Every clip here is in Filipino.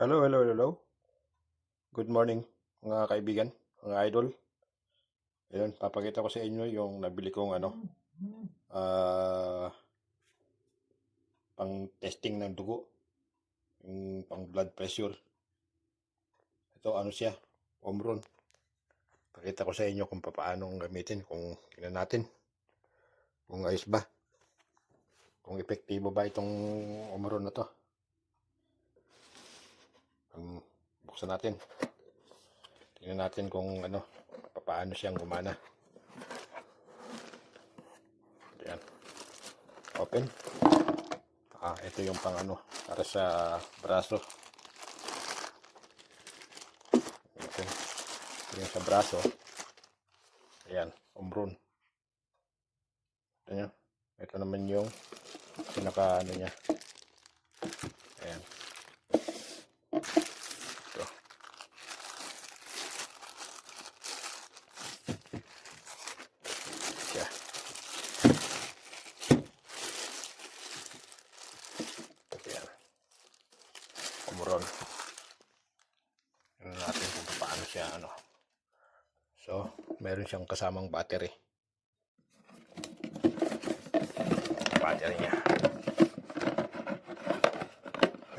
Hello, hello, hello. Good morning, mga kaibigan, mga idol. Ayun, papakita ko sa inyo yung nabili kong pang testing ng dugo, yung pang blood pressure. Ito, ano siya, Omron. Pakita ko sa inyo kung paano gamitin, kung tingnan natin, kung ayos ba, kung epektibo ba itong Omron na to. Buksan natin. Tingnan natin kung paano siyang gumana. Ayan. Open. Ito yung pang para sa braso. Okay. Ito yung sa braso. Ayan, Omron. Ito nyo. Ito naman yung pinaka niya. Ayan. Ito. Siya. Ayan. Omron. Tingnan natin kung paano siya So, meron siyang kasamang battery. Battery niya.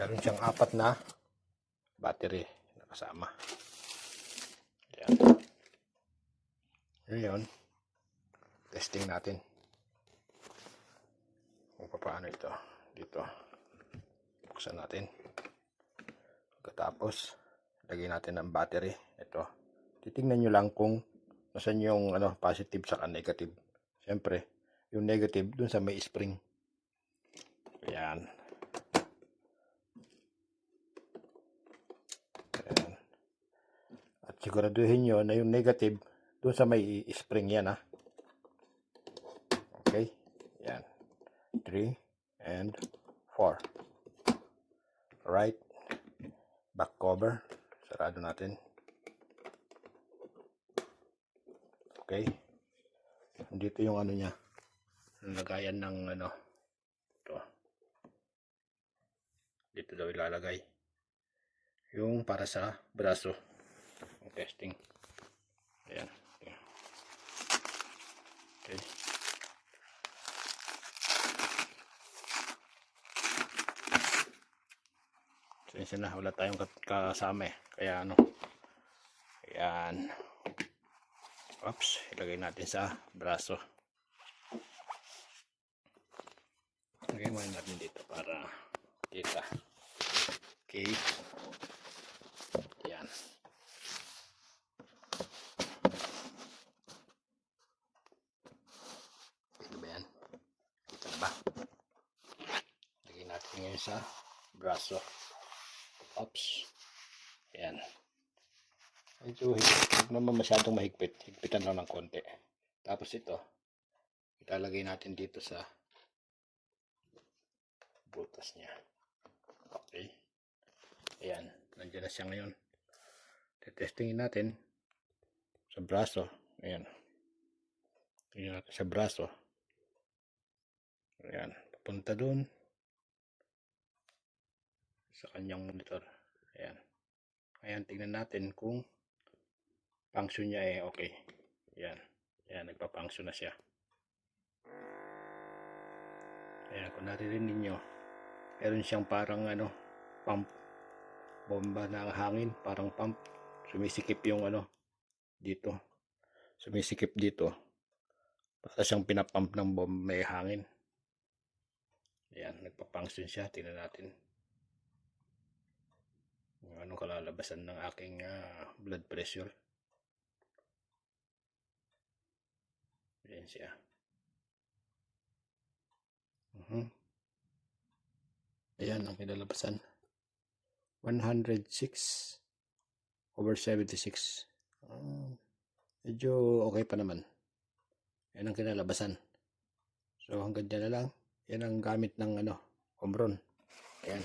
Meron siyang 4 na battery na kasama. Ayan. Ngayon, testing natin kung paano ito. Dito. Buksan natin. Pagkatapos, lagyan natin ang battery. Ito. Titingnan nyo lang kung nasan yung positive saka negative. Siyempre, yung negative dun sa may spring. Ayan. Ayan. At siguraduhin nyo na yung negative dun sa may spring yan Okay. Ayan. 3 and 4. Alright. Back cover. Sarado natin. Okay. Dito yung niya. Lagayan ng ito. Dito daw ilalagay. Yung para sa braso. Yung testing. Ayan. Okay. Sensya na, wala tayong kasama Kaya ayan. Oops, ilagay natin sa braso. Lagay muna natin dito para kita. Okay. Ayan. Ito ba yan? Kita ba? Lagay natin ngayon sa braso. Oops. Ayan. Medyo huwag naman masyadong mahigpit. Higpitan lang ng konti. Tapos ito, ilalagay natin dito sa butas niya. Okay. Ayan. Nandiyan na siya ngayon. Testingin natin sa braso. Ayan. Tingnan natin sa braso. Ayan. Papunta dun sa kanyang monitor. Ayan. Ayan. Tingnan natin kung function niya okay. Ayan. Ayan. Nagpa-function na siya. Ayan. Kung naririnig nyo, meron siyang parang pump. Bomba ng hangin. Parang pump. Sumisikip yung dito. Sumisikip dito. Para siyang pinapump ng bomba may hangin. Ayan. Nagpa-function siya. Tingnan natin. Anong kalalabasan ng aking blood pressure. Ayan siya. Ayan ang kinalabasan. 106/76. Medyo okay pa naman. Ayan ang kinalabasan. So hanggang dyan na lang. Yan ang gamit ng Omron. Ayan.